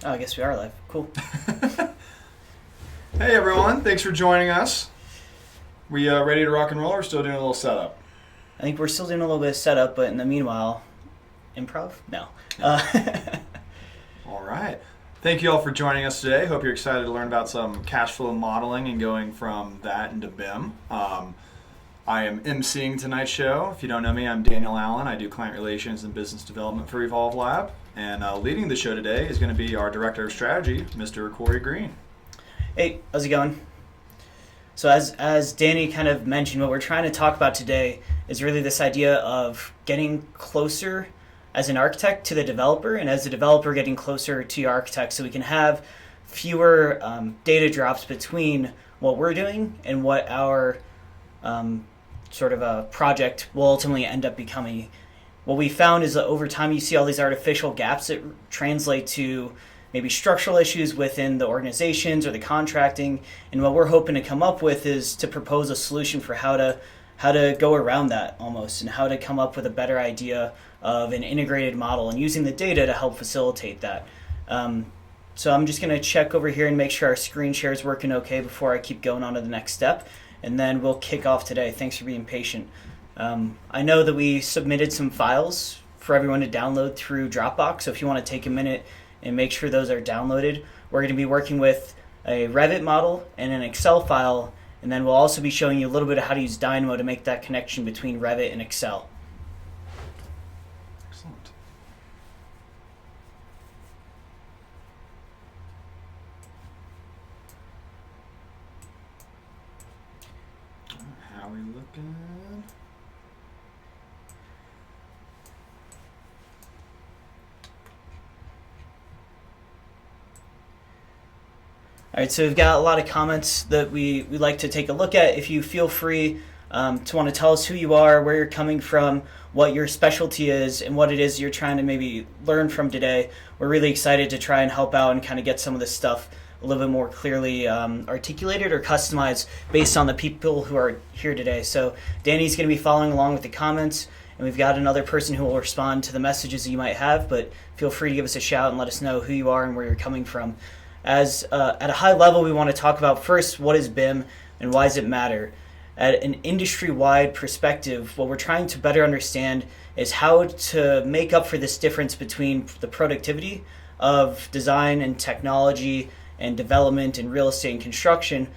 Oh, I guess we are live. Cool. Hey everyone, thanks for joining us. We ready to rock and roll, or still doing a little setup? I think we're still doing a little bit of setup, but in the meanwhile, improv? No. All right. Thank you all for joining us today. Hope you're excited to learn about some cash flow modeling and going from that into BIM. I am emceeing tonight's show. If you don't know me, I'm Daniel Allen. I do client relations and business development for LABLive. And leading the show today is going to be our Director of Strategy, Mr. Corey Green. Hey, how's it going? So as Danny kind of mentioned, what we're trying to talk about today is really this idea of getting closer as an architect to the developer, and as a developer getting closer to your architect, so we can have fewer data drops between what we're doing and what our sort of a project will ultimately end up becoming. What we found is that over time you see all these artificial gaps that translate to maybe structural issues within the organizations or the contracting, and what we're hoping to come up with is to propose a solution for how to go around that almost, and how to come up with a better idea of an integrated model and using the data to help facilitate that. So I'm just going to check over here and make sure our screen share is working okay before I keep going on to the next step, and then we'll kick off today. Thanks for being patient. I know that we submitted some files for everyone to download through Dropbox, so if you want to take a minute and make sure those are downloaded. We're going to be working with a Revit model and an Excel file, and then we'll also be showing you a little bit of how to use Dynamo to make that connection between Revit and Excel. Excellent. How are we looking? All right, so we've got a lot of comments that we like to take a look at. If you feel free to want to tell us who you are, where you're coming from, what your specialty is, and what it is you're trying to maybe learn from today, we're really excited to try and help out and kind of get some of this stuff a little bit more clearly articulated or customized based on the people who are here today. So Danny's going to be following along with the comments, and we've got another person who will respond to the messages that you might have, but feel free to give us a shout and let us know who you are and where you're coming from. As at a high level, we want to talk about first, what is BIM and why does it matter? At an industry-wide perspective, what we're trying to better understand is how to make up for this difference between the productivity of design and technology and development and real estate and construction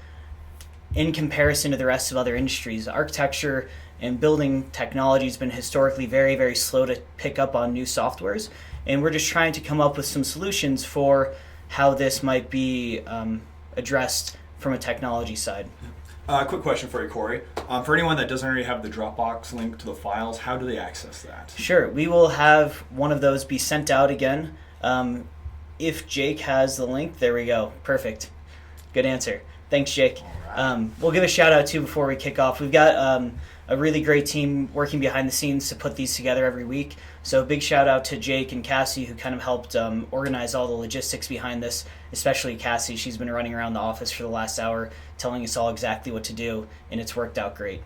in comparison to the rest of other industries. Architecture and building technology has been historically very, very slow to pick up on new softwares, and we're just trying to come up with some solutions for how this might be addressed from a technology side. Quick question for you, Corey. For anyone that doesn't already have the Dropbox link to the files, how do they access that? Sure, we will have one of those be sent out again. If Jake has the link, there we go. Perfect. Good answer. Thanks, Jake. Right. We'll give a shout out too before we kick off. We've got a really great team working behind the scenes to put these together every week. So a big shout out to Jake and Cassie, who kind of helped organize all the logistics behind this, especially Cassie. She's been running around the office for the last hour telling us all exactly what to do, and it's worked out great.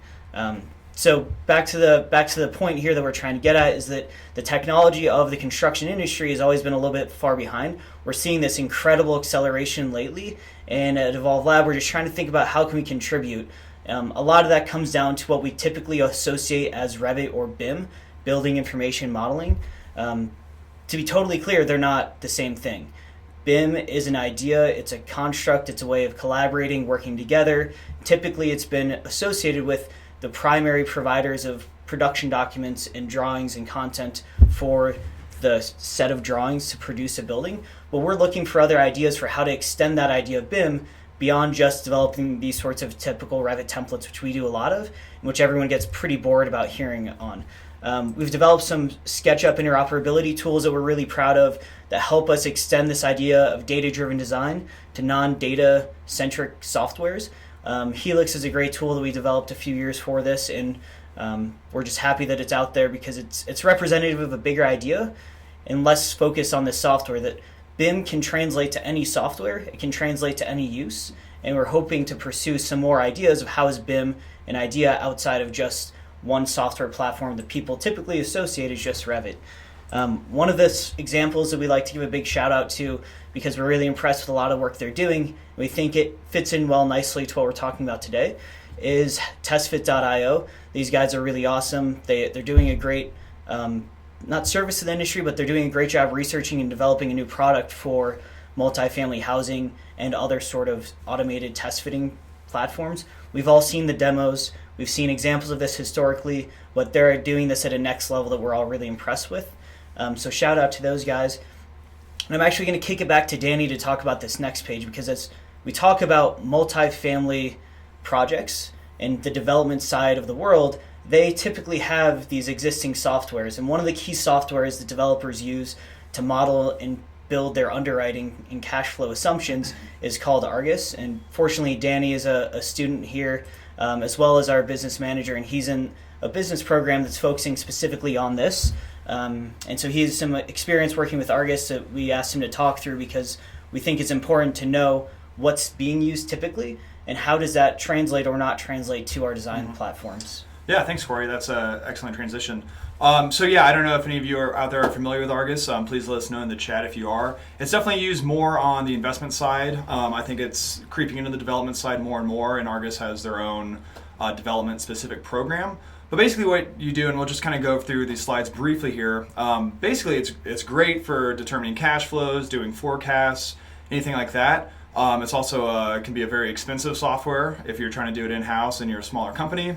So back to the point here that we're trying to get at is that the technology of the construction industry has always been a little bit far behind. We're seeing this incredible acceleration lately, and at Evolve Lab, we're just trying to think about how can we contribute. A lot of that comes down to what we typically associate as Revit or BIM, building information modeling. To be totally clear, they're not the same thing. BIM is an idea, it's a construct, it's a way of collaborating, working together. Typically, it's been associated with the primary providers of production documents and drawings and content for the set of drawings to produce a building. But we're looking for other ideas for how to extend that idea of BIM beyond just developing these sorts of typical Revit templates, which we do a lot of, and which everyone gets pretty bored about hearing on. We've developed some SketchUp interoperability tools that we're really proud of that help us extend this idea of data-driven design to non-data-centric softwares. Helix is a great tool that we developed a few years for this, and we're just happy that it's out there because it's representative of a bigger idea and less focus on the software, that BIM can translate to any software, it can translate to any use, and we're hoping to pursue some more ideas of how is BIM an idea outside of just one software platform that people typically associate as just Revit. One of the examples that we like to give a big shout out to because we're really impressed with a lot of work they're doing. We think it fits in well nicely to what we're talking about today, is Testfit.io. These guys are really awesome. They're doing a great, not service to the industry, but they're doing a great job researching and developing a new product for multifamily housing and other sort of automated test fitting platforms. We've all seen the demos. We've seen examples of this historically, but they're doing this at a next level that we're all really impressed with. So shout out to those guys. And I'm actually going to kick it back to Danny to talk about this next page, because as we talk about multifamily projects and the development side of the world, they typically have these existing softwares. And one of the key softwares that developers use to model and build their underwriting and cash flow assumptions is called Argus. And fortunately, Danny is a student here, as well as our business manager, and he's in a business program that's focusing specifically on this. And so he has some experience working with Argus that we asked him to talk through, because we think it's important to know what's being used typically and how does that translate or not translate to our design platforms. Yeah, thanks, Corey. That's an excellent transition. So yeah, I don't know if any of you are out there are familiar with Argus. Please let us know in the chat if you are. It's definitely used more on the investment side. I think it's creeping into the development side more and more, and Argus has their own development-specific program. But basically what you do, and we'll just kind of go through these slides briefly here, basically it's great for determining cash flows, doing forecasts, anything like that. It's also can be a very expensive software if you're trying to do it in-house and you're a smaller company.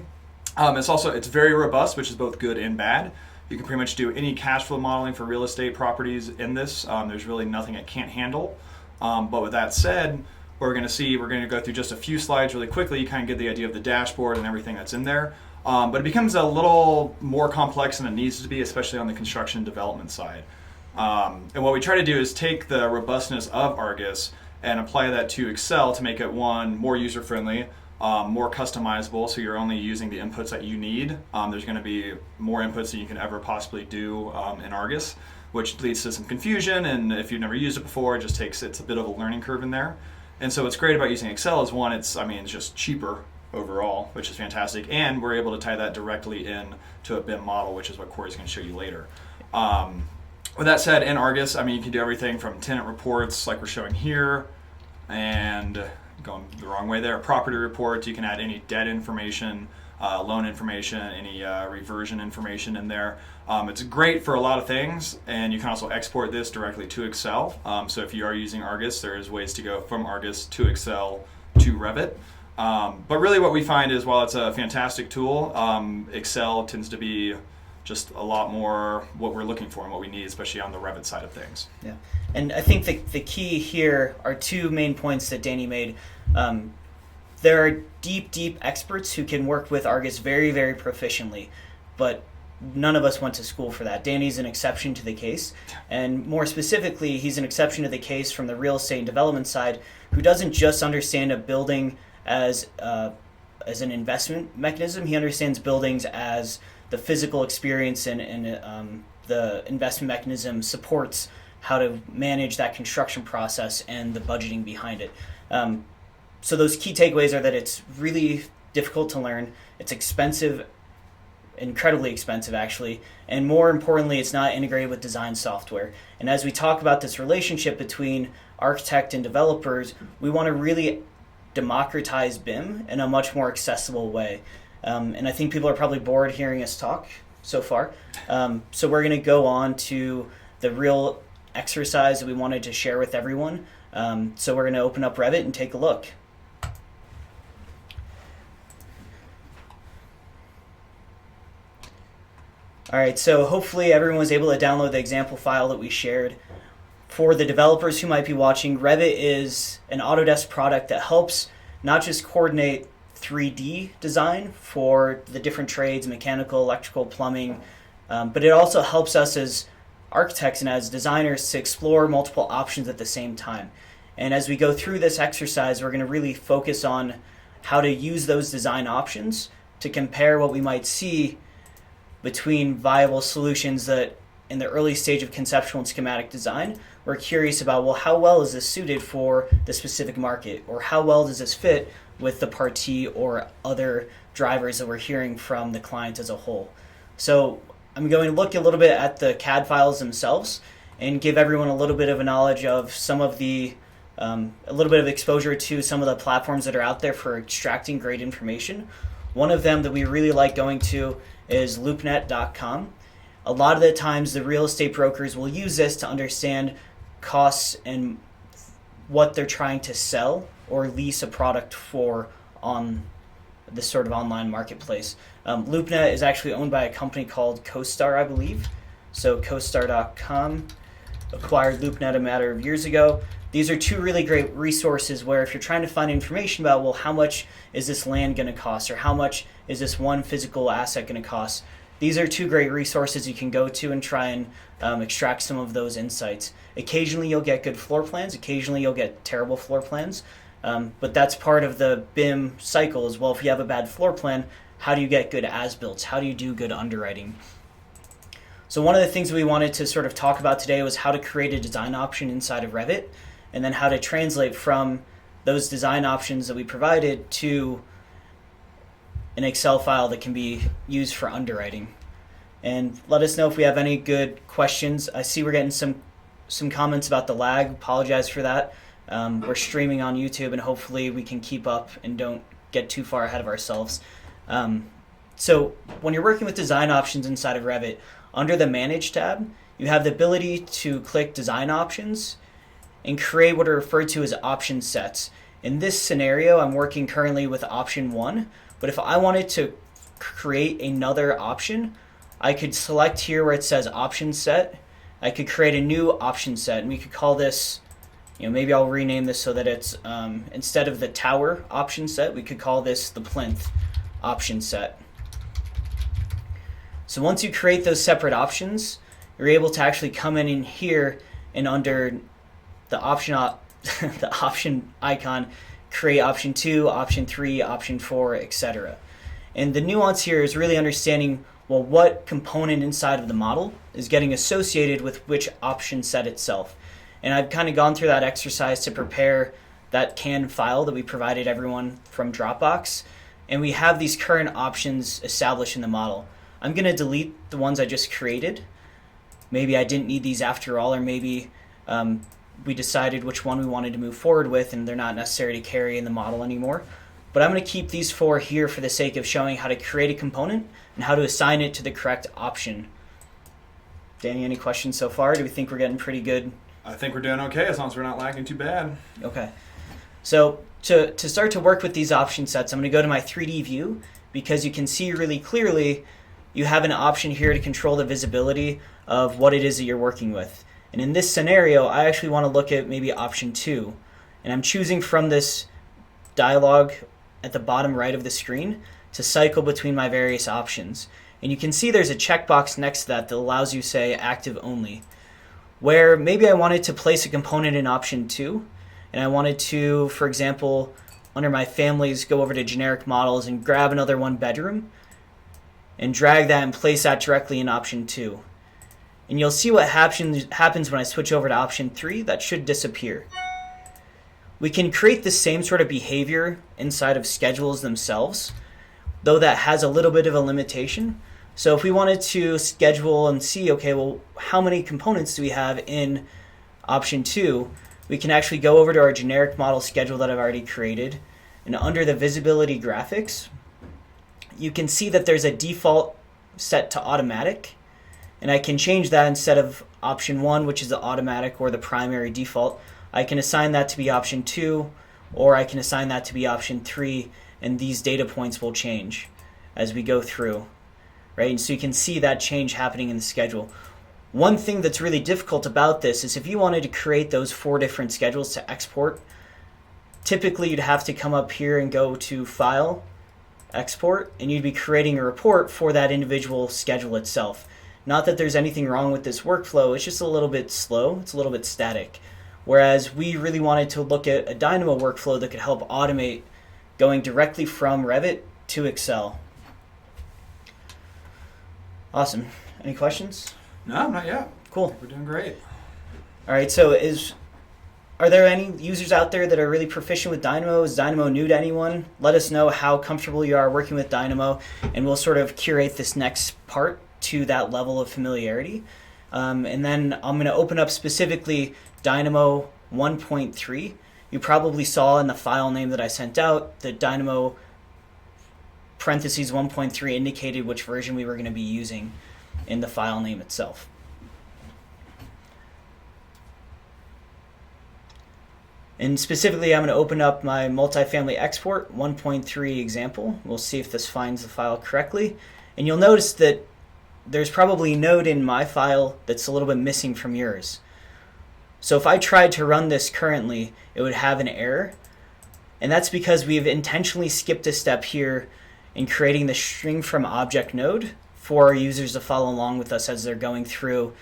It's very robust, which is both good and bad. You can pretty much do any cash flow modeling for real estate properties in this. There's really nothing it can't handle. But with that said, we're going to go through just a few slides really quickly. You kind of get the idea of the dashboard and everything that's in there. But it becomes a little more complex than it needs to be, especially on the construction development side. And what we try to do is take the robustness of Argus and apply that to Excel to make it, one, more user-friendly, more customizable, so you're only using the inputs that you need. There's going to be more inputs than you can ever possibly do in Argus, which leads to some confusion, and if you've never used it before, it's a bit of a learning curve in there. And so what's great about using Excel is, one, it's just cheaper overall, which is fantastic, and we're able to tie that directly in to a BIM model, which is what Corey's going to show you later. With that said, in Argus, you can do everything from tenant reports like we're showing here, and going the wrong way there, property reports. You can add any debt information, loan information, any reversion information in there. It's great for a lot of things, and you can also export this directly to Excel. So if you are using Argus, there's ways to go from Argus to Excel to Revit. But really what we find is, while it's a fantastic tool, Excel tends to be just a lot more what we're looking for and what we need, especially on the Revit side of things. Yeah, and I think the key here are two main points that Danny made. There are deep experts who can work with Argus very, very proficiently, but none of us went to school for that. Danny's an exception to the case, and more specifically, he's an exception to the case from the real estate and development side, who doesn't just understand a building as an investment mechanism. He understands buildings as the physical experience, and the investment mechanism supports how to manage that construction process and the budgeting behind it. So those key takeaways are that it's really difficult to learn, it's expensive, incredibly expensive actually, and more importantly, it's not integrated with design software. And as we talk about this relationship between architect and developers, we want to really democratize BIM in a much more accessible way. And I think people are probably bored hearing us talk so far. So we're going to go on to the real exercise that we wanted to share with everyone. So we're going to open up Revit and take a look. All right, so hopefully everyone was able to download the example file that we shared. For the developers who might be watching, Revit is an Autodesk product that helps not just coordinate 3D design for the different trades, mechanical, electrical, plumbing, but it also helps us as architects and as designers to explore multiple options at the same time. And as we go through this exercise, we're going to really focus on how to use those design options to compare what we might see between viable solutions that in the early stage of conceptual and schematic design, we're curious about, well, how well is this suited for the specific market? Or how well does this fit with the party or other drivers that we're hearing from the client as a whole? So I'm going to look a little bit at the CAD files themselves. and give everyone a little bit of a knowledge of some of the, a little bit of exposure to some of the platforms that are out there for extracting great information. One of them that we really like going to is loopnet.com. A lot of the times the real estate brokers will use this to understand costs and what they're trying to sell or lease a product for on this sort of online marketplace. LoopNet is actually owned by a company called CoStar, I believe. So CoStar.com acquired LoopNet a matter of years ago. These are two really great resources where if you're trying to find information about, well, how much is this land going to cost, or how much is this one physical asset going to cost, these are two great resources you can go to and try and extract some of those insights. Occasionally you'll get good floor plans, occasionally you'll get terrible floor plans, but that's part of the BIM cycle as well. If you have a bad floor plan, how do you get good as-builts? How do you do good underwriting? So one of the things we wanted to sort of talk about today was how to create a design option inside of Revit, and then how to translate from those design options that we provided to an Excel file that can be used for underwriting. And let us know if we have any good questions. I see we're getting some comments about the lag. Apologize for that. We're streaming on YouTube, and hopefully we can keep up and don't get too far ahead of ourselves. So when you're working with design options inside of Revit, under the Manage tab, you have the ability to click Design Options and create what are referred to as option sets. In this scenario, I'm working currently with option 1, but if I wanted to create another option, I could select here where it says option set. I could create a new option set, and we could call this, maybe I'll rename this so that it's, instead of the tower option set, we could call this the plinth option set. So once you create those separate options, you're able to actually come in here and under the option the option icon, create option 2, option 3, option 4, etc. And the nuance here is really understanding, well, what component inside of the model is getting associated with which option set itself. And I've kind of gone through that exercise to prepare that canned file that we provided everyone from Dropbox. And we have these current options established in the model. I'm going to delete the ones I just created. Maybe I didn't need these after all, or maybe we decided which one we wanted to move forward with and they're not necessary to carry in the model anymore. But I'm going to keep these 4 here for the sake of showing how to create a component and how to assign it to the correct option. Danny, any questions so far? Do we think we're getting pretty good? I think we're doing okay as long as we're not lagging too bad. Okay. So to start to work with these option sets, I'm going to go to my 3D view, because you can see really clearly you have an option here to control the visibility of what it is that you're working with. And in this scenario, I actually want to look at maybe option 2. And I'm choosing from this dialog at the bottom right of the screen to cycle between my various options. And you can see there's a checkbox next to that allows you, say, active only. Where maybe I wanted to place a component in option 2, and I wanted to, for example, under my families, go over to generic models and grab another 1 bedroom and drag that and place that directly in option 2. And you'll see what happens when I switch over to option 3. That should disappear. We can create the same sort of behavior inside of schedules themselves, though that has a little bit of a limitation. So if we wanted to schedule and see, okay, well, how many components do we have in option 2, we can actually go over to our generic model schedule that I've already created. And under the visibility graphics, you can see that there's a default set to automatic. And I can change that instead of option 1, which is the automatic or the primary default. I can assign that to be option 2, or I can assign that to be option 3, and these data points will change as we go through. Right? And so you can see that change happening in the schedule. One thing that's really difficult about this is if you wanted to create those 4 different schedules to export, typically you'd have to come up here and go to File, Export, and you'd be creating a report for that individual schedule itself. Not that there's anything wrong with this workflow, it's just a little bit slow, it's a little bit static. Whereas we really wanted to look at a Dynamo workflow that could help automate going directly from Revit to Excel. Awesome. Any questions? No, not yet. Cool. We're doing great. All right, so are there any users out there that are really proficient with Dynamo? Is Dynamo new to anyone? Let us know how comfortable you are working with Dynamo, and we'll sort of curate this next part to that level of familiarity. And then I'm going to open up specifically Dynamo 1.3. You probably saw in the file name that I sent out that Dynamo parentheses 1.3 indicated which version we were going to be using in the file name itself. And specifically, I'm going to open up my multifamily export 1.3 example. We'll see if this finds the file correctly. And you'll notice that there's probably a node in my file that's a little bit missing from yours. So if I tried to run this currently, it would have an error. And that's because we've intentionally skipped a step here in creating the string from object node for our users to follow along with us as they're going through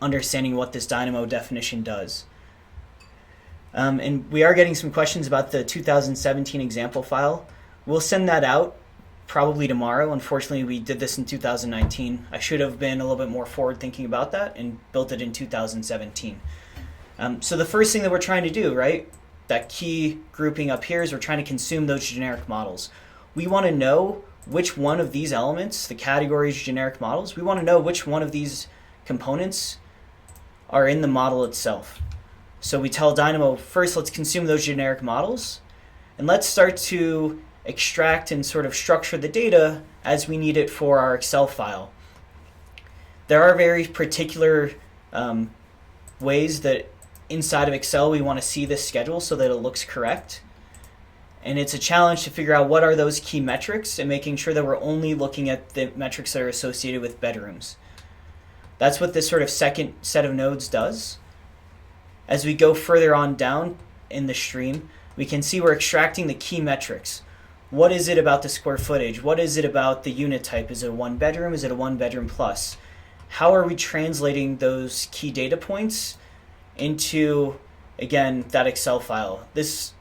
understanding what this Dynamo definition does. And we are getting some questions about the 2017 example file. We'll send that out probably tomorrow. Unfortunately, we did this in 2019. I should have been a little bit more forward thinking about that and built it in 2017. So the first thing that we're trying to do, right, that key grouping up here is we're trying to consume those generic models. We want to know which one of these elements, the categories generic models, we want to know which one of these components are in the model itself. So we tell Dynamo, first let's consume those generic models, and let's start to extract and sort of structure the data as we need it for our Excel file. There are very particular ways that inside of Excel we want to see this schedule so that it looks correct. And it's a challenge to figure out what are those key metrics and making sure that we're only looking at the metrics that are associated with bedrooms. That's what this sort of second set of nodes does. As we go further on down in the stream, we can see we're extracting the key metrics. What is it about the square footage? What is it about the unit type? Is it a one bedroom? Is it a one bedroom plus? How are we translating those key data points into, again, that Excel file? This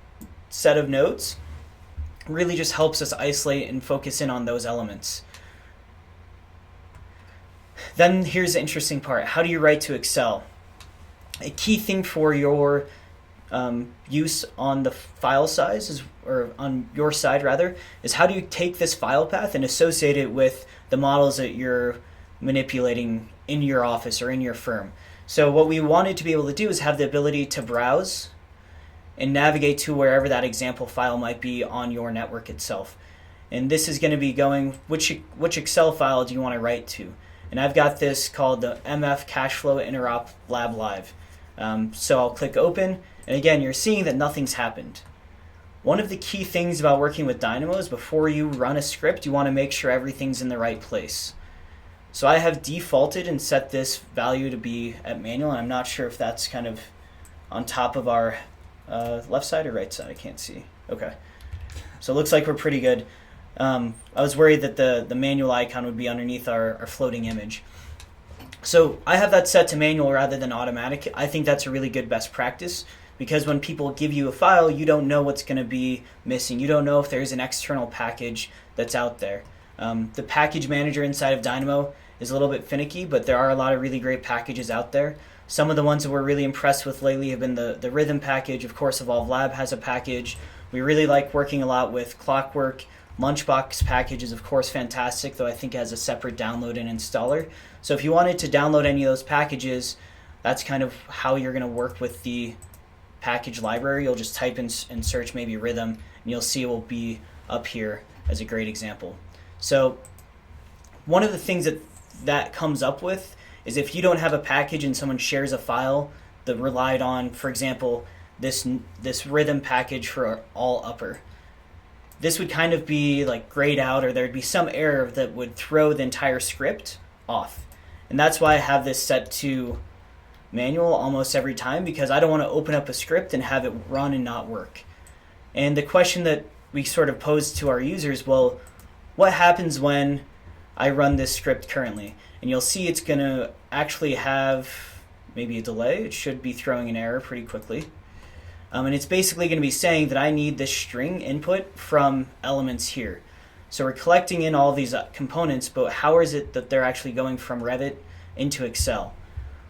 set of nodes really just helps us isolate and focus in on those elements. Then here's the interesting part. How do you write to Excel? A key thing for your use on the file size, or on your side rather, is how do you take this file path and associate it with the models that you're manipulating in your office or in your firm. So what we wanted to be able to do is have the ability to browse and navigate to wherever that example file might be on your network itself. And this is going to be going, which Excel file do you want to write to? And I've got this called the MF Cashflow Interop LABLive. So I'll click open, and again, you're seeing that nothing's happened. One of the key things about working with Dynamo is before you run a script, you want to make sure everything's in the right place. So I have defaulted and set this value to be at manual, and I'm not sure if that's kind of on top of our left side or right side. I can't see. Okay. So it looks like we're pretty good. I was worried that the manual icon would be underneath our floating image. So I have that set to manual rather than automatic. I think that's a really good best practice because when people give you a file, you don't know what's going to be missing. You don't know if there's an external package that's out there. The package manager inside of Dynamo is a little bit finicky, but there are a lot of really great packages out there. Some of the ones that we're really impressed with lately have been the Rhythm package. Of course, Evolve Lab has a package. We really like working a lot with Clockwork. Lunchbox package is, of course, fantastic, though I think it has a separate download and installer. So if you wanted to download any of those packages, that's kind of how you're going to work with the package library. You'll just type in and search maybe Rhythm, and you'll see it will be up here as a great example. So one of the things that comes up with is if you don't have a package and someone shares a file that relied on, for example, this Rhythm package for all upper. This would kind of be like grayed out, or there'd be some error that would throw the entire script off. And that's why I have this set to manual almost every time, because I don't want to open up a script and have it run and not work. And the question that we sort of pose to our users, well, what happens when I run this script currently? And you'll see it's going to actually have maybe a delay. It should be throwing an error pretty quickly. And it's basically going to be saying that I need this string input from elements here. So we're collecting in all these components, but how is it that they're actually going from Revit into Excel?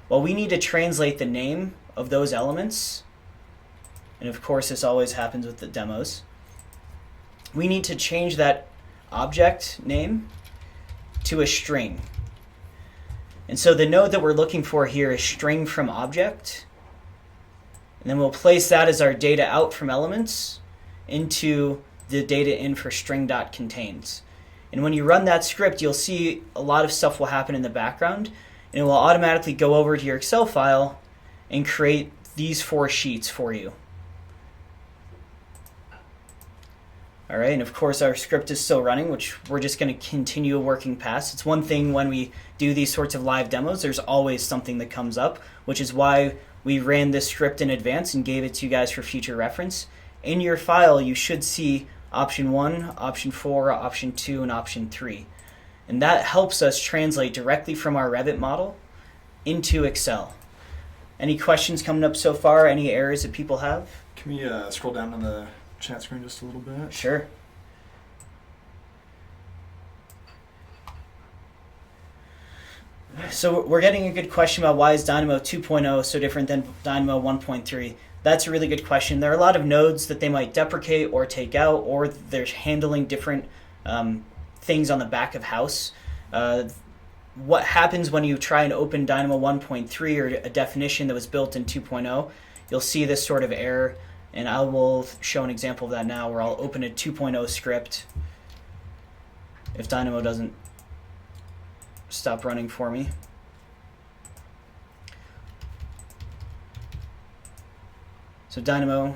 Well, we need to translate the name of those elements. And of course, this always happens with the demos. We need to change that object name to a string. And so the node that we're looking for here is string from object. And then we'll place that as our data out from elements into the data in for string.contains. And when you run that script, you'll see a lot of stuff will happen in the background, and it will automatically go over to your Excel file and create these 4 sheets for you. All right, and of course our script is still running, which we're just going to continue working past. It's one thing when we do these sorts of live demos, there's always something that comes up, which is why we ran this script in advance and gave it to you guys for future reference. In your file, you should see option 1, option 4, option 2, and option 3. And that helps us translate directly from our Revit model into Excel. Any questions coming up so far? Any errors that people have? Can we scroll down on the chat screen just a little bit? Sure. So we're getting a good question about why is Dynamo 2.0 so different than Dynamo 1.3. That's a really good question. There are a lot of nodes that they might deprecate or take out, or they're handling different things on the back of house. What happens when you try and open Dynamo 1.3 or a definition that was built in 2.0, you'll see this sort of error, and I will show an example of that now where I'll open a 2.0 script if Dynamo doesn't stop running for me. So Dynamo,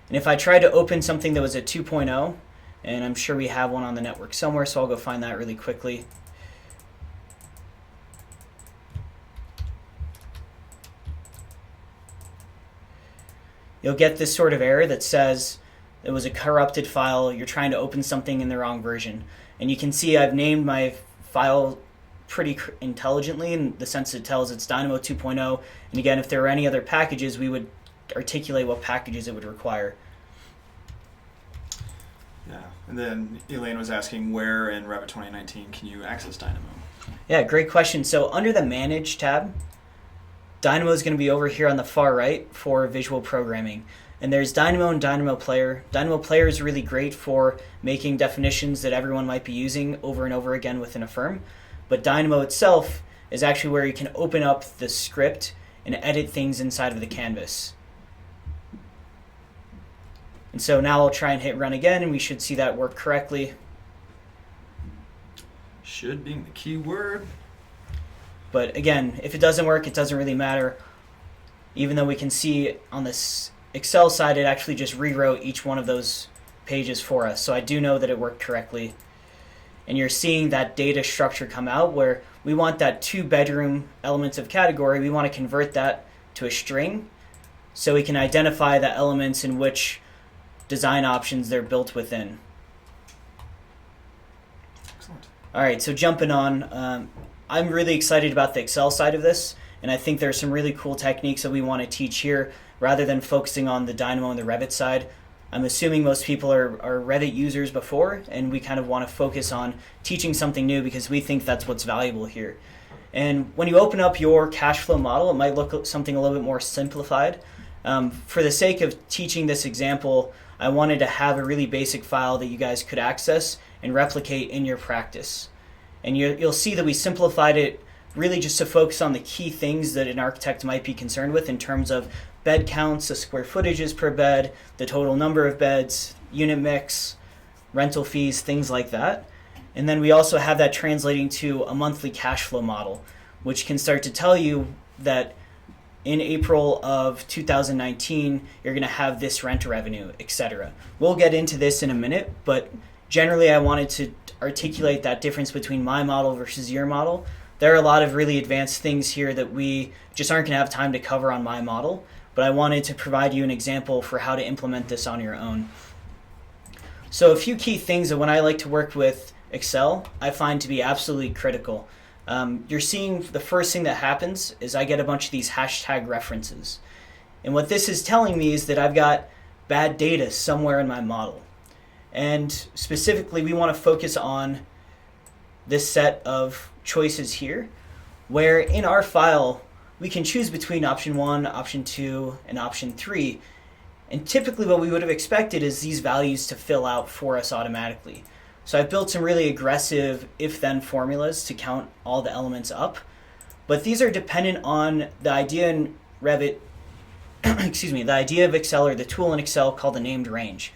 and if I tried to open something that was a 2.0, and I'm sure we have one on the network somewhere, so I'll go find that really quickly. You'll get this sort of error that says it was a corrupted file, you're trying to open something in the wrong version. And you can see I've named my file pretty intelligently in the sense it tells it's Dynamo 2.0. And again, if there were any other packages, we would articulate what packages it would require. Yeah, and then Elaine was asking where in Revit 2019 can you access Dynamo? Yeah, great question. So under the Manage tab, Dynamo is going to be over here on the far right for visual programming. And there's Dynamo and Dynamo Player. Dynamo Player is really great for making definitions that everyone might be using over and over again within a firm. But Dynamo itself is actually where you can open up the script and edit things inside of the canvas. And so now I'll try and hit run again, and we should see that work correctly. Should being the key word. But again, if it doesn't work, it doesn't really matter. Even though we can see on this Excel side, it actually just rewrote each one of those pages for us. So I do know that it worked correctly. And you're seeing that data structure come out where we want that 2-bedroom elements of category. We want to convert that to a string so we can identify the elements in which design options they're built within. Excellent. All right, so jumping on, I'm really excited about the Excel side of this, and I think there's some really cool techniques that we want to teach here rather than focusing on the Dynamo and the Revit side. I'm assuming most people are Revit users before, and we kind of want to focus on teaching something new because we think that's what's valuable here. And when you open up your cash flow model, it might look something a little bit more simplified. For the sake of teaching this example, I wanted to have a really basic file that you guys could access and replicate in your practice. And you'll see that we simplified it really just to focus on the key things that an architect might be concerned with in terms of bed counts, the square footages per bed, the total number of beds, unit mix, rental fees, things like that. And then we also have that translating to a monthly cash flow model, which can start to tell you that in April of 2019, you're going to have this rent revenue, etc. We'll get into this in a minute, but generally I wanted to articulate that difference between my model versus your model. There are a lot of really advanced things here that we just aren't going to have time to cover on my model, but I wanted to provide you an example for how to implement this on your own. So a few key things that when I like to work with Excel, I find to be absolutely critical. You're seeing the first thing that happens is I get a bunch of these hashtag references. And what this is telling me is that I've got bad data somewhere in my model. And specifically, we want to focus on this set of choices here, where in our file, we can choose between option 1, option 2, and option 3. And typically what we would have expected is these values to fill out for us automatically. So I've built some really aggressive if-then formulas to count all the elements up. But these are dependent on the idea in Revit, excuse me, the idea of Excel or the tool in Excel called the named range.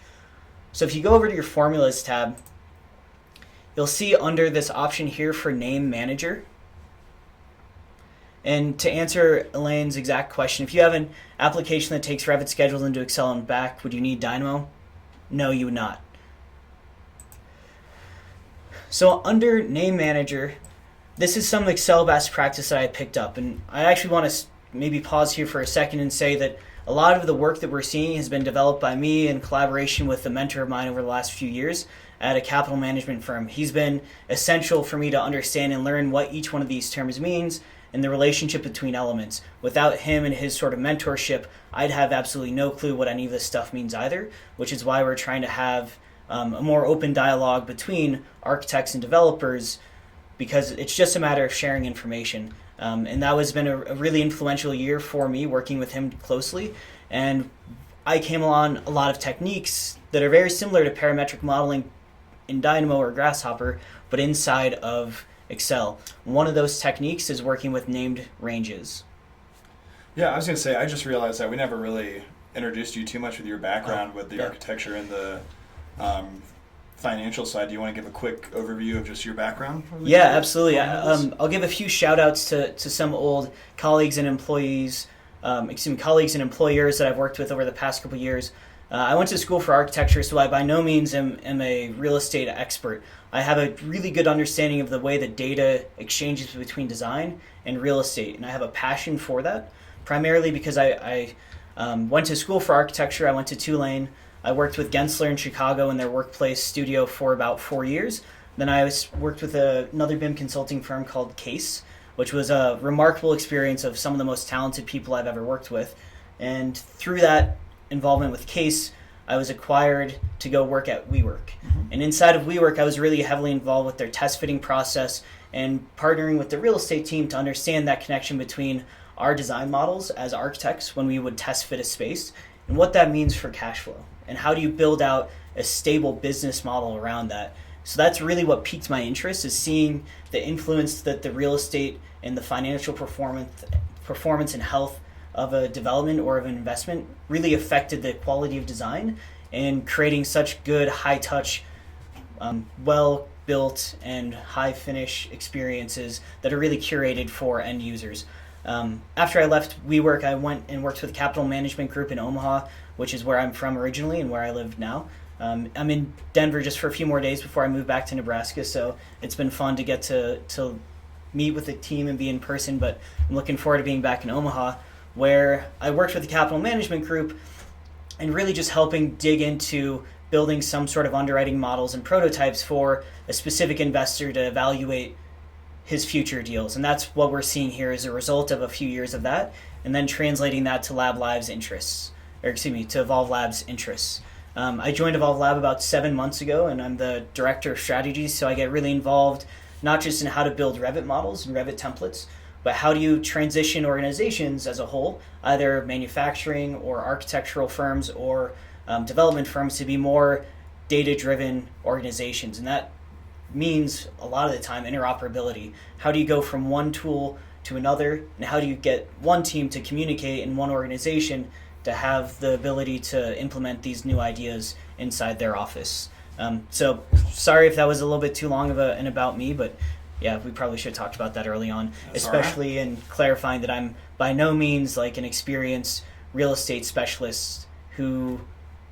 So if you go over to your Formulas tab, you'll see under this option here for Name Manager. And to answer Elaine's exact question, if you have an application that takes Revit schedules into Excel and back, would you need Dynamo? No, you would not. So under Name Manager, this is some Excel best practice that I picked up. And I actually want to maybe pause here for a second and say that a lot of the work that we're seeing has been developed by me in collaboration with a mentor of mine over the last few years at a capital management firm. He's been essential for me to understand and learn what each one of these terms means and the relationship between elements. Without him and his sort of mentorship, I'd have absolutely no clue what any of this stuff means either, which is why we're trying to have a more open dialogue between architects and developers, because it's just a matter of sharing information. And that has been a really influential year for me working with him closely. And I came along a lot of techniques that are very similar to parametric modeling in Dynamo or Grasshopper, but inside of Excel. One of those techniques is working with named ranges. Yeah, I was going to say, I just realized that we never really introduced you too much with your background with the architecture and the financial side. Do you want to give a quick overview of just your background? Yeah, absolutely. I'll give a few shout outs to some old colleagues and employees, colleagues and employers that I've worked with over the past couple years. I went to school for architecture, so I by no means am a real estate expert. I have a really good understanding of the way that data exchanges between design and real estate, and I have a passion for that, primarily because I went to school for architecture. I went to Tulane. I worked with Gensler in Chicago in their workplace studio for about 4 years. Then I worked with another BIM consulting firm called Case, which was a remarkable experience of some of the most talented people I've ever worked with. And through that involvement with Case, I was acquired to go work at WeWork. Mm-hmm. And inside of WeWork, I was really heavily involved with their test fitting process and partnering with the real estate team to understand that connection between our design models as architects when we would test fit a space and what that means for cash flow. And how do you build out a stable business model around that? So that's really what piqued my interest, is seeing the influence that the real estate and the financial performance and health of a development or of an investment really affected the quality of design and creating such good, high-touch, well-built and high-finish experiences that are really curated for end users. After I left WeWork, I went and worked with Capital Management Group in Omaha, which is where I'm from originally and where I live now. I'm in Denver just for a few more days before I move back to Nebraska, so it's been fun to get to meet with the team and be in person, but I'm looking forward to being back in Omaha, where I worked with the Capital Management Group and really just helping dig into building some sort of underwriting models and prototypes for a specific investor to evaluate his future deals. And that's what we're seeing here as a result of a few years of that, and then translating that to LABLive's interests, to Evolve Labs' interests. I joined Evolve Lab about 7 months ago, and I'm the director of strategy, so I get really involved not just in how to build Revit models and Revit templates, but how do you transition organizations as a whole, either manufacturing or architectural firms or development firms, to be more data-driven organizations. And that means a lot of the time interoperability. How do you go from one tool to another, and how do you get one team to communicate in one organization to have the ability to implement these new ideas inside their office? So sorry if that was a little bit too long of an about me, but yeah, we probably should have talked about that early on. That's especially right. In clarifying that I'm by no means like an experienced real estate specialist who,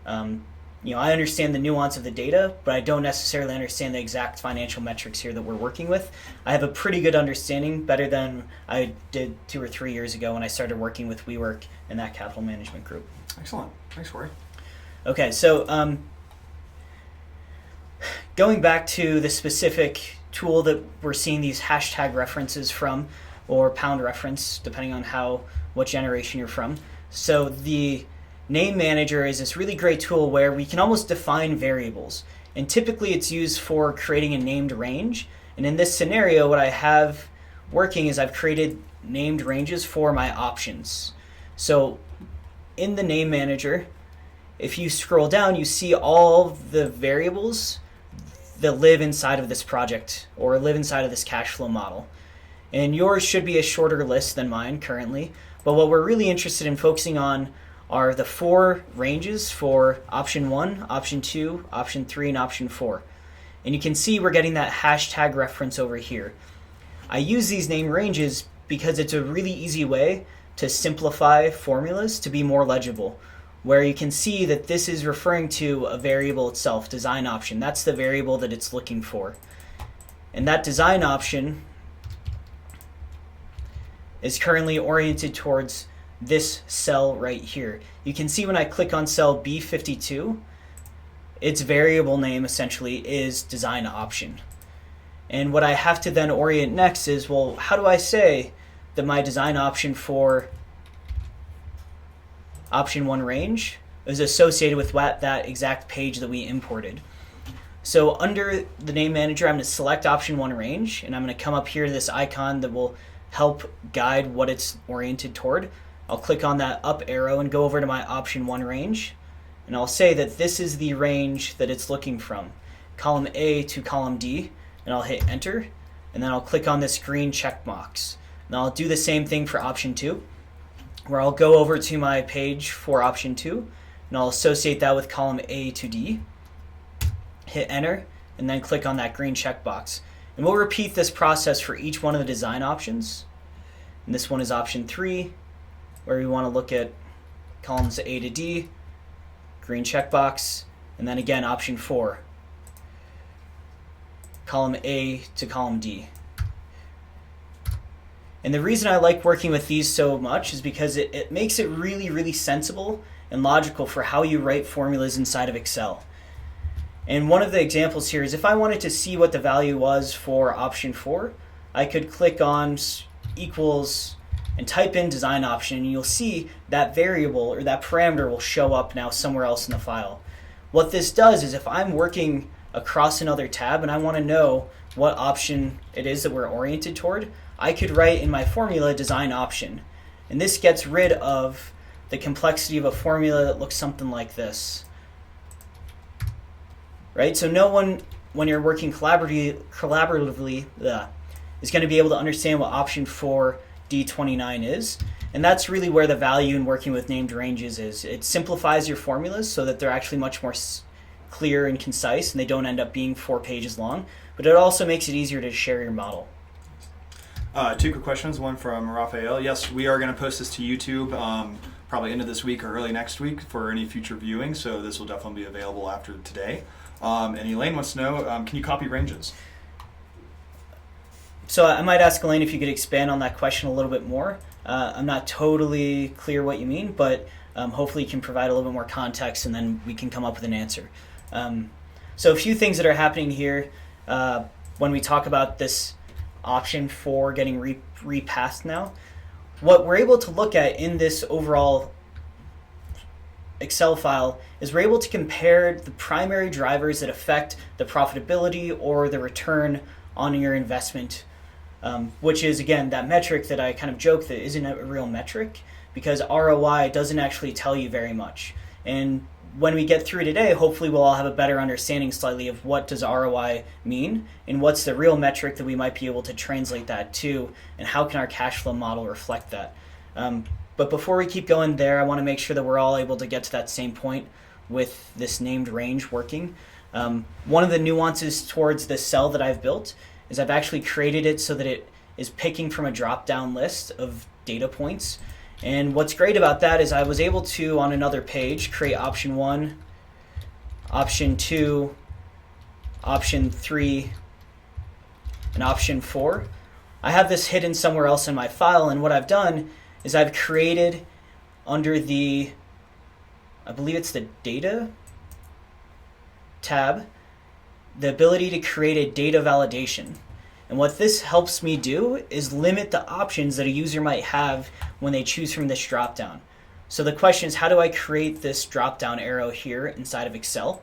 I understand the nuance of the data, but I don't necessarily understand the exact financial metrics here that we're working with. I have a pretty good understanding, better than I did 2 or 3 years ago when I started working with WeWork and that capital management group. Excellent. Thanks, Corey. Okay, so going back to the specific tool that we're seeing these hashtag references from, or pound reference, depending on what generation you're from. So the Name Manager is this really great tool where we can almost define variables. And typically it's used for creating a named range. And in this scenario, what I have working is I've created named ranges for my options. So in the Name Manager, if you scroll down, you see all the variables that live inside of this project or live inside of this cash flow model. And yours should be a shorter list than mine currently. But what we're really interested in focusing on are the 4 ranges for option 1, option 2, option 3, and option 4. And you can see we're getting that hashtag reference over here. I use these name ranges because it's a really easy way to simplify formulas to be more legible, where you can see that this is referring to a variable itself, design option. That's the variable that it's looking for. And that design option is currently oriented towards this cell right here. You can see when I click on cell B52, its variable name essentially is design option. And what I have to then orient next is, well, how do I say that my design option for option 1 range is associated with that exact page that we imported? So under the name manager, I'm going to select option 1 range, and I'm going to come up here to this icon that will help guide what it's oriented toward. I'll click on that up arrow and go over to my option 1 range, and I'll say that this is the range that it's looking from, column A to column D, and I'll hit enter, and then I'll click on this green check box. Now I'll do the same thing for option 2, where I'll go over to my page for option 2, and I'll associate that with column A to D, hit enter, and then click on that green checkbox. And we'll repeat this process for each one of the design options. And this one is option 3, where we want to look at columns A to D, green checkbox, and then again option 4, column A to column D. And the reason I like working with these so much is because it makes it really, really sensible and logical for how you write formulas inside of Excel. And one of the examples here is if I wanted to see what the value was for option 4, I could click on equals and type in design option, and you'll see that variable or that parameter will show up now somewhere else in the file. What this does is if I'm working across another tab and I want to know what option it is that we're oriented toward, I could write in my formula design option. And this gets rid of the complexity of a formula that looks something like this. Right? So no one, when you're working collaboratively, is going to be able to understand what option 4 D29 is. And that's really where the value in working with named ranges is. It simplifies your formulas so that they're actually much more clear and concise, and they don't end up being 4 pages long. But it also makes it easier to share your model. 2 quick questions. One from Raphael. Yes, we are going to post this to YouTube probably end of this week or early next week for any future viewing, so this will definitely be available after today. And Elaine wants to know, can you copy ranges? So I might ask Elaine if you could expand on that question a little bit more. I'm not totally clear what you mean, but hopefully you can provide a little bit more context and then we can come up with an answer. So a few things that are happening here when we talk about this option 4 getting repassed now. What we're able to look at in this overall Excel file is we're able to compare the primary drivers that affect the profitability or the return on your investment, which is, again, that metric that I kind of joke that isn't a real metric because ROI doesn't actually tell you very much. And when we get through today, hopefully we'll all have a better understanding slightly of what does ROI mean and what's the real metric that we might be able to translate that to and how can our cash flow model reflect that. But before we keep going there, I want to make sure that we're all able to get to that same point with this named range working. One of the nuances towards this cell that I've built is I've actually created it so that it is picking from a drop-down list of data points. And what's great about that is I was able to, on another page, create option 1, option 2, option 3, and option 4. I have this hidden somewhere else in my file, and what I've done is I've created under the, I believe it's the data tab, the ability to create a data validation. And what this helps me do is limit the options that a user might have when they choose from this dropdown. So the question is, how do I create this dropdown arrow here inside of Excel?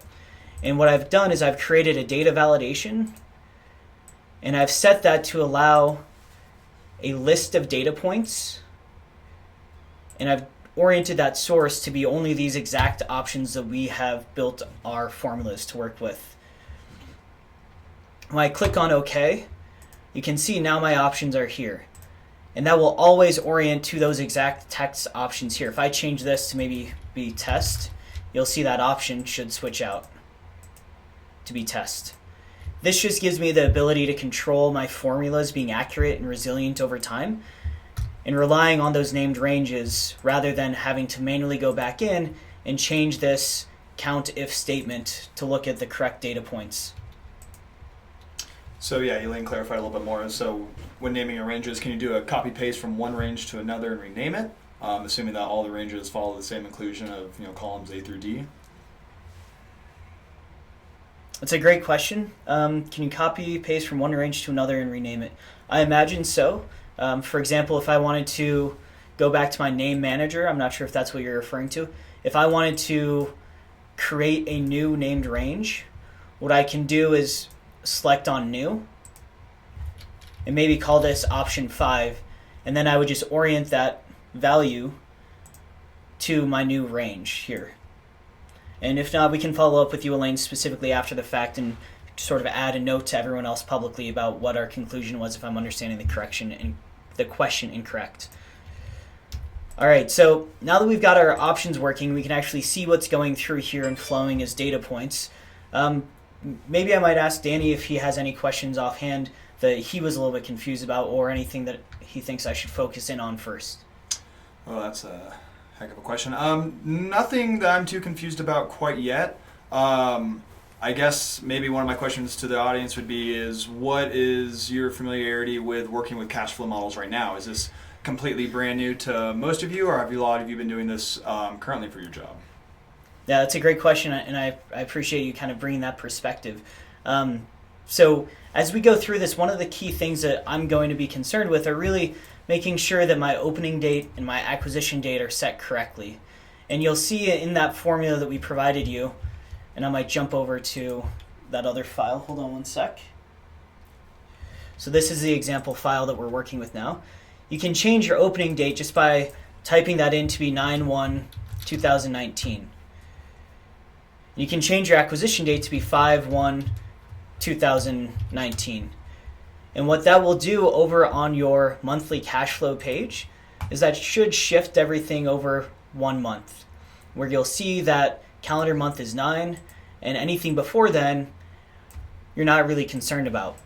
And what I've done is I've created a data validation, and I've set that to allow a list of data points, and I've oriented that source to be only these exact options that we have built our formulas to work with. When I click on OK, you can see now my options are here. And that will always orient to those exact text options here. If I change this to maybe be test, you'll see that option should switch out to be test. This just gives me the ability to control my formulas being accurate and resilient over time, and relying on those named ranges rather than having to manually go back in and change this count if statement to look at the correct data points. So yeah, Elaine clarified a little bit more. So when naming your ranges, can you do a copy paste from one range to another and rename it? Assuming that all the ranges follow the same inclusion of columns A through D. That's a great question. Can you copy paste from one range to another and rename it? I imagine so. For example, if I wanted to go back to my name manager, I'm not sure if that's what you're referring to. If I wanted to create a new named range, what I can do is select on new and maybe call this option 5, and then I would just orient that value to my new range here. And if not, we can follow up with you, Elaine, specifically after the fact and sort of add a note to everyone else publicly about what our conclusion was if I'm understanding the question incorrect. All right, so now that we've got our options working, we can actually see what's going through here and flowing as data points. Maybe I might ask Danny if he has any questions offhand that he was a little bit confused about, or anything that he thinks I should focus in on first. Well, that's a heck of a question. Nothing that I'm too confused about quite yet. I guess maybe one of my questions to the audience would be is, what is your familiarity with working with cash flow models right now? Is this completely brand new to most of you, or have a lot of you been doing this currently for your job? Yeah, that's a great question, and I appreciate you kind of bringing that perspective. So as we go through this, one of the key things that I'm going to be concerned with are really making sure that my opening date and my acquisition date are set correctly. And you'll see in that formula that we provided you, and I might jump over to that other file. Hold on one sec. So this is the example file that we're working with now. You can change your opening date just by typing that in to be 9/1/2019. You can change your acquisition date to be 5/1/2019. And what that will do over on your monthly cash flow page is that should shift everything over 1 month, where you'll see that calendar month is 9, and anything before then you're not really concerned about.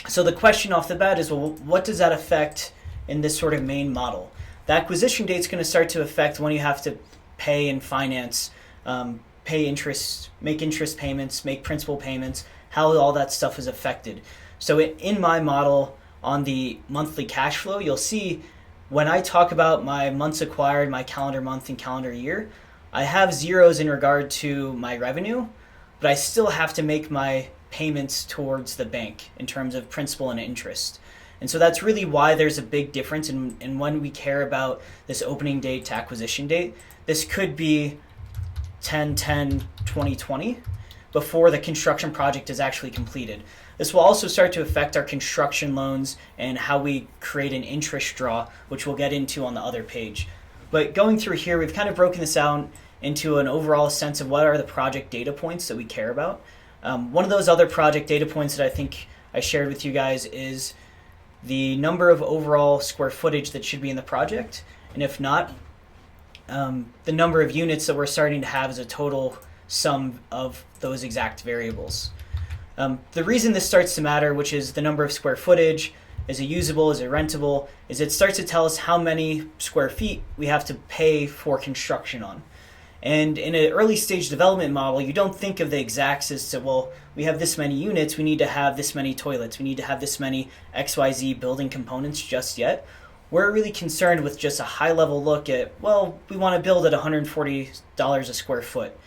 So the question off the bat is, well, what does that affect in this sort of main model? The acquisition date is going to start to affect when you have to pay and finance, pay interest, make interest payments, make principal payments, how all that stuff is affected. So in my model on the monthly cash flow, you'll see when I talk about my months acquired, my calendar month and calendar year, I have zeros in regard to my revenue, but I still have to make my payments towards the bank in terms of principal and interest. And so that's really why there's a big difference in when we care about this opening date to acquisition date. This could be 10/10/2020 before the construction project is actually completed. This will also start to affect our construction loans and how we create an interest draw, which we'll get into on the other page. But going through here, we've kind of broken this out into an overall sense of what are the project data points that we care about. One of those other project data points that I think I shared with you guys is the number of overall square footage that should be in the project, and if not, the number of units that we're starting to have as a total sum of those exact variables. The reason this starts to matter, which is the number of square footage, is it usable, is it rentable, is it starts to tell us how many square feet we have to pay for construction on. And in an early stage development model, you don't think of the exacts as to, well, we have this many units, we need to have this many toilets, we need to have this many XYZ building components just yet. We're really concerned with just a high level look at, well, we want to build at $140 a square foot.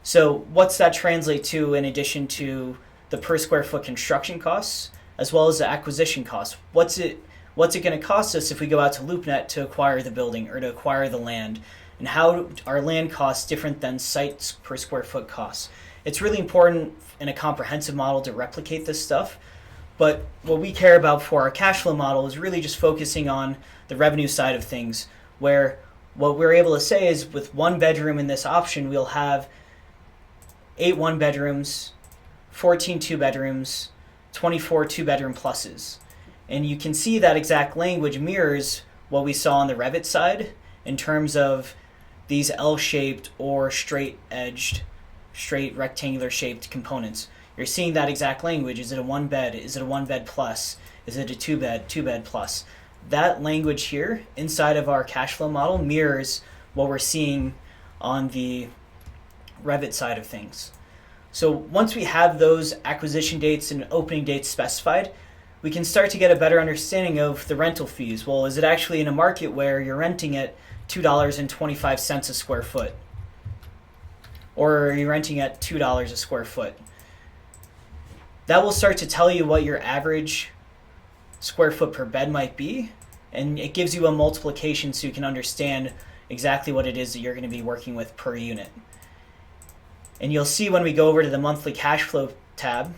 So what's that translate to in addition to the per square foot construction costs, as well as the acquisition costs? What's it going to cost us if we go out to LoopNet to acquire the building or to acquire the land? And how are land costs different than sites per square foot costs? It's really important in a comprehensive model to replicate this stuff. But what we care about for our cash flow model is really just focusing on the revenue side of things, where what we're able to say is with 1 bedroom in this option, we'll have 8 1-bedrooms, 14 2-bedrooms, 24 two-bedroom pluses. And you can see that exact language mirrors what we saw on the Revit side in terms of these L-shaped or straight rectangular shaped components. You're seeing that exact language. Is it a one bed? Is it a one bed plus? Is it a two bed plus? That language here inside of our cash flow model mirrors what we're seeing on the Revit side of things. So once we have those acquisition dates and opening dates specified, we can start to get a better understanding of the rental fees. Well, is it actually in a market where you're renting at $2.25 a square foot? Or are you renting at $2 a square foot? That will start to tell you what your average square foot per bed might be, and it gives you a multiplication so you can understand exactly what it is that you're going to be working with per unit. And you'll see when we go over to the monthly cash flow tab,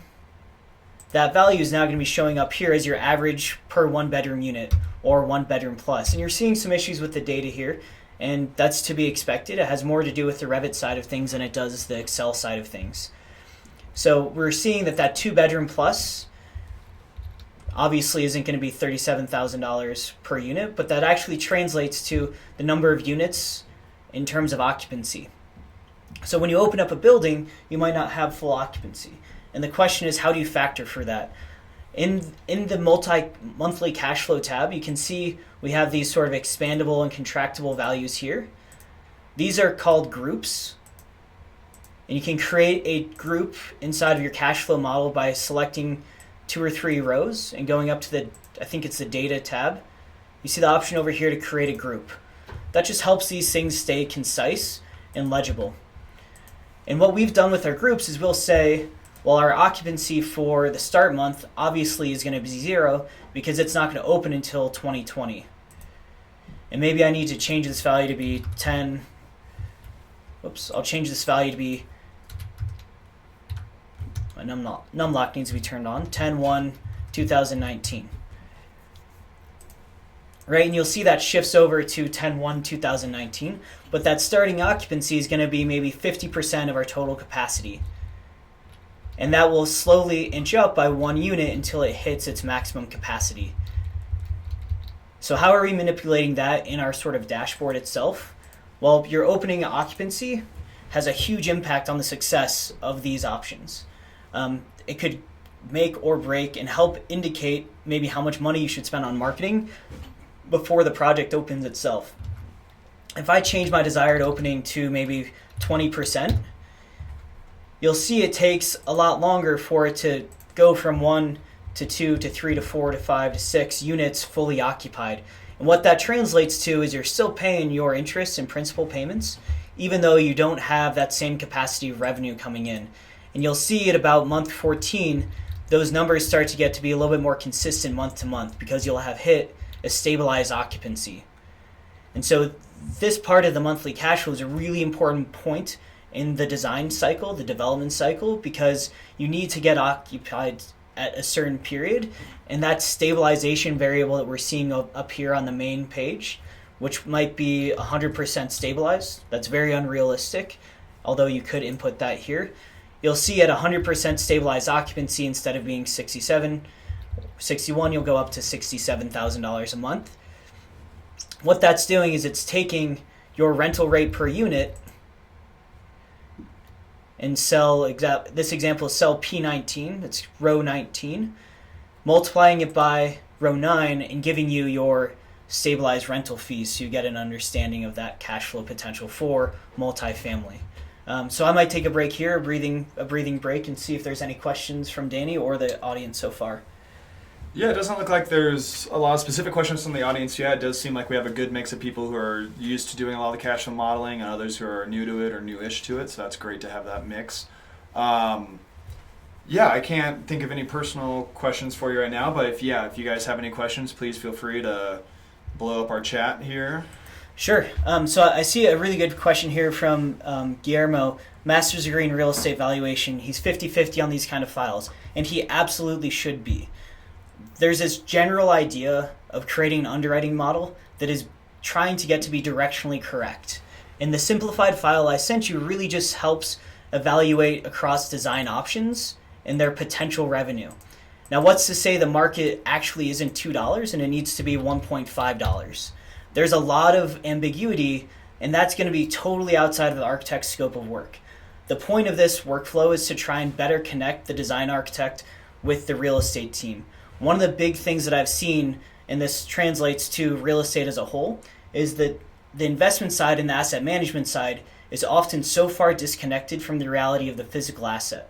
that value is now going to be showing up here as your average per one bedroom unit or one bedroom plus. And you're seeing some issues with the data here, and that's to be expected. It has more to do with the Revit side of things than it does the Excel side of things. So we're seeing that two bedroom plus obviously isn't going to be $37,000 per unit, but that actually translates to the number of units in terms of occupancy. So when you open up a building, you might not have full occupancy. And the question is, how do you factor for that? In the monthly cash flow tab, you can see we have these sort of expandable and contractible values here. These are called groups. And you can create a group inside of your cash flow model by selecting 2 or 3 rows and going up to I think it's the data tab. You see the option over here to create a group. That just helps these things stay concise and legible. And what we've done with our groups is we'll say, well, our occupancy for the start month obviously is going to be 0 because it's not going to open until 2020. And maybe I need to change this value to be 10. Whoops, I'll change this value to be, my numlock needs to be turned on, 10/1/2019. Right, and you'll see that shifts over to 10/1/2019, but that starting occupancy is going to be maybe 50% of our total capacity. And that will slowly inch up by 1 unit until it hits its maximum capacity. So how are we manipulating that in our sort of dashboard itself? Well, your opening occupancy has a huge impact on the success of these options. It could make or break and help indicate maybe how much money you should spend on marketing before the project opens itself. If I change my desired opening to maybe 20%, you'll see it takes a lot longer for it to go from 1 to 2 to 3 to 4 to 5 to 6 units fully occupied. And what that translates to is you're still paying your interest and principal payments, even though you don't have that same capacity of revenue coming in. And you'll see at about month 14, those numbers start to get to be a little bit more consistent month to month because you'll have hit a stabilized occupancy. And so this part of the monthly cash flow is a really important point in the design cycle, the development cycle, because you need to get occupied at a certain period, and that stabilization variable that we're seeing up here on the main page, which might be 100% stabilized. That's very unrealistic, although you could input that here. You'll see at 100% stabilized occupancy, instead of being 61, you'll go up to $67,000 a month. What that's doing is it's taking your rental rate per unit and this example is cell P19, that's row 19, multiplying it by row 9 and giving you your stabilized rental fees so you get an understanding of that cash flow potential for multifamily. So I might take a break here, a breathing break, and see if there's any questions from Danny or the audience so far. Yeah, it doesn't look like there's a lot of specific questions from the audience yet. It does seem like we have a good mix of people who are used to doing a lot of the cash flow modeling and others who are new to it or newish to it, so that's great to have that mix. I can't think of any personal questions for you right now, but if you guys have any questions, please feel free to blow up our chat here. Sure. So I see a really good question here from Guillermo, master's degree in real estate valuation. He's 50-50 on these kind of files, and he absolutely should be. There's this general idea of creating an underwriting model that is trying to get to be directionally correct. And the simplified file I sent you really just helps evaluate across design options and their potential revenue. Now, what's to say the market actually isn't $2 and it needs to be $1.5? There's a lot of ambiguity, and that's going to be totally outside of the architect's scope of work. The point of this workflow is to try and better connect the design architect with the real estate team. One of the big things that I've seen, and this translates to real estate as a whole, is that the investment side and the asset management side is often so far disconnected from the reality of the physical asset.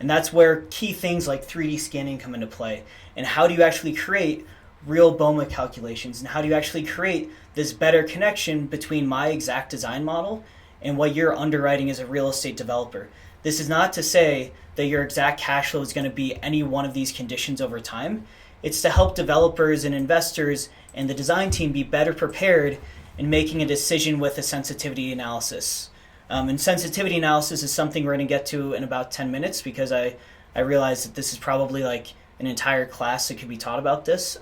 And that's where key things like 3D scanning come into play. And how do you actually create real BOMA calculations? And how do you actually create this better connection between my exact design model and what you're underwriting as a real estate developer? This is not to say that your exact cash flow is going to be any one of these conditions over time. It's to help developers and investors and the design team be better prepared in making a decision with a sensitivity analysis. And sensitivity analysis is something we're going to get to in about 10 minutes because I realize that this is probably like an entire class that could be taught about this.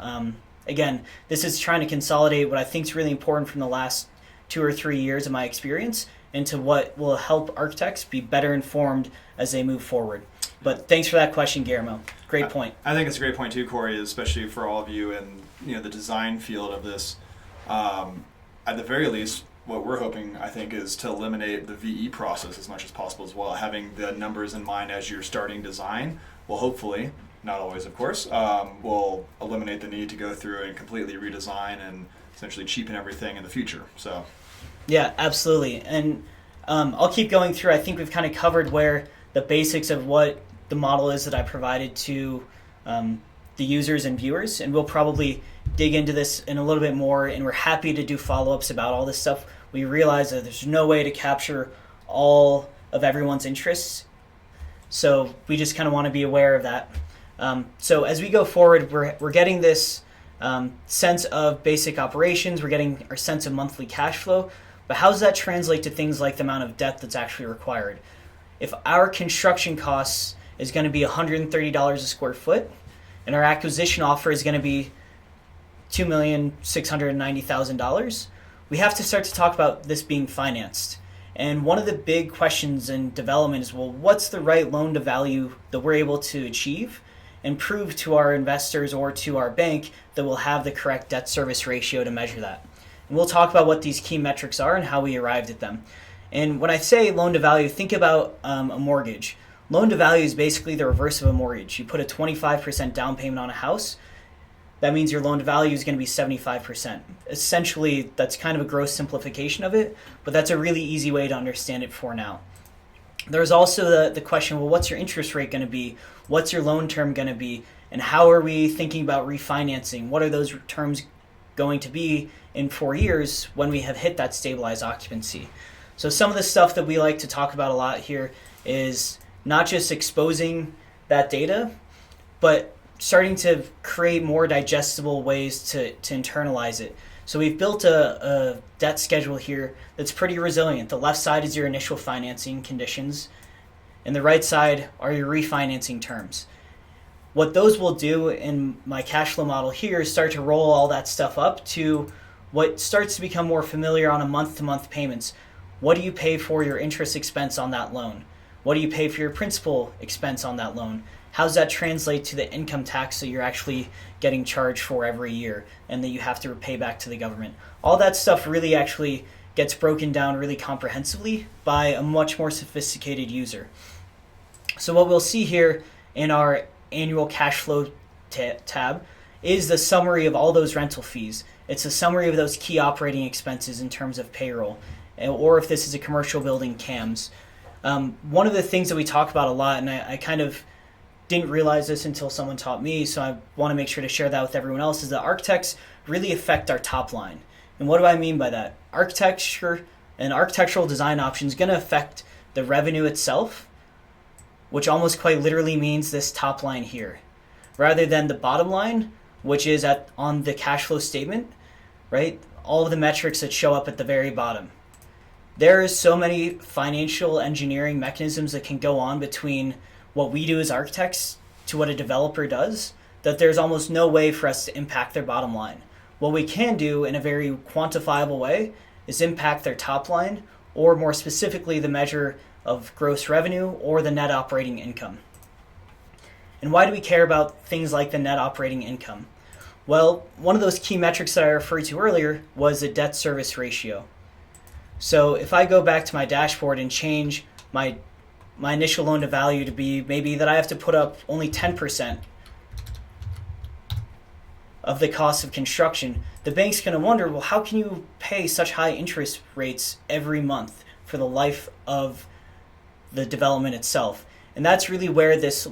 Again, this is trying to consolidate what I think is really important from the last 2 or 3 years of my experience into what will help architects be better informed as they move forward. But thanks for that question, Guillermo. Great point. I think it's a great point too, Corey, especially for all of you in the design field of this. At the very least, what we're hoping, I think, is to eliminate the VE process as much as possible as well. Having the numbers in mind as you're starting design will hopefully, not always of course, will eliminate the need to go through and completely redesign and essentially cheapen everything in the future. So, yeah, absolutely. And I'll keep going through. I think we've kind of covered where the basics of what the model is that I provided to the users and viewers, and we'll probably dig into this in a little bit more, and we're happy to do follow-ups about all this stuff. We realize that there's no way to capture all of everyone's interests, so we just kind of want to be aware of that. So as we go forward, we're getting this sense of basic operations, we're getting our sense of monthly cash flow, but how does that translate to things like the amount of debt that's actually required? If our construction costs is going to be $130 a square foot, and our acquisition offer is going to be $2,690,000, we have to start to talk about this being financed. And one of the big questions in development is, well, what's the right loan to value that we're able to achieve and prove to our investors or to our bank that we'll have the correct debt service ratio to measure that? And we'll talk about what these key metrics are and how we arrived at them. And when I say loan to value, think about a mortgage. Loan to value is basically the reverse of a mortgage. You put a 25% down payment on a house, that means your loan to value is going to be 75%. Essentially, that's kind of a gross simplification of it, but that's a really easy way to understand it for now. There's also the question, well, what's your interest rate going to be? What's your loan term going to be? And how are we thinking about refinancing? What are those terms going to be in 4 years when we have hit that stabilized occupancy? So some of the stuff that we like to talk about a lot here is not just exposing that data, but starting to create more digestible ways to internalize it. So we've built a debt schedule here that's pretty resilient. The left side is your initial financing conditions, and the right side are your refinancing terms. What those will do in my cash flow model here is start to roll all that stuff up to what starts to become more familiar on a month-to-month payments. What do you pay for your interest expense on that loan? What do you pay for your principal expense on that loan? How does that translate to the income tax that you're actually getting charged for every year and that you have to pay back to the government? All that stuff really actually gets broken down really comprehensively by a much more sophisticated user. So what we'll see here in our annual cash flow tab is the summary of all those rental fees. It's a summary of those key operating expenses in terms of payroll, or if this is a commercial building, CAMs. One of the things that we talk about a lot, and I kind of didn't realize this until someone taught me, so I want to make sure to share that with everyone else, is that architects really affect our top line. And what do I mean by that? Architecture and architectural design option is going to affect the revenue itself, which almost quite literally means this top line here, rather than the bottom line, which is on the cash flow statement, right? All of the metrics that show up at the very bottom. There is so many financial engineering mechanisms that can go on between what we do as architects to what a developer does, that there's almost no way for us to impact their bottom line. What we can do in a very quantifiable way is impact their top line, or more specifically the measure of gross revenue or the net operating income. And why do we care about things like the net operating income? Well, one of those key metrics that I referred to earlier was the debt service ratio. So if I go back to my dashboard and change my initial loan to value to be maybe that I have to put up only 10% of the cost of construction, the bank's going to wonder, well, how can you pay such high interest rates every month for the life of the development itself? And that's really where this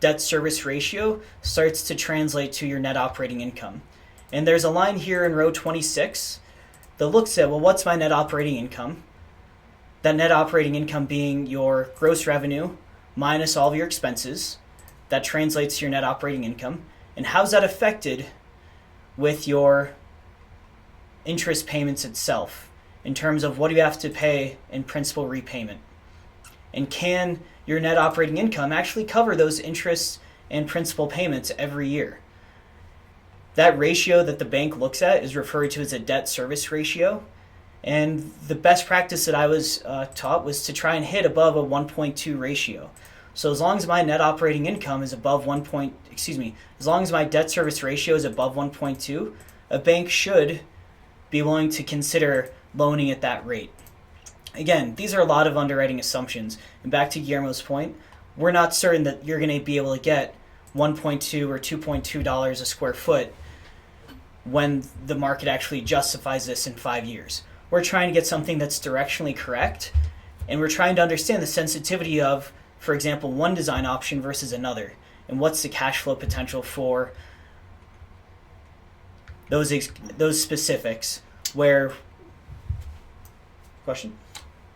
debt service ratio starts to translate to your net operating income. And there's a line here in row 26 that looks at, well, what's my net operating income? That net operating income being your gross revenue minus all of your expenses. That translates to your net operating income. And how's that affected with your interest payments itself in terms of what do you have to pay in principal repayment? And can your net operating income actually cover those interest and principal payments every year? That ratio that the bank looks at is referred to as a debt service ratio. And the best practice that I was taught was to try and hit above a 1.2 ratio. So as long as my net operating income is above as long as my debt service ratio is above 1.2, a bank should be willing to consider loaning at that rate. Again, these are a lot of underwriting assumptions. And back to Guillermo's point, we're not certain that you're going to be able to get $1.2 or $2.2 a square foot when the market actually justifies this in 5 years. We're trying to get something that's directionally correct, and we're trying to understand the sensitivity of, for example, one design option versus another, and what's the cash flow potential for those specifics. Question?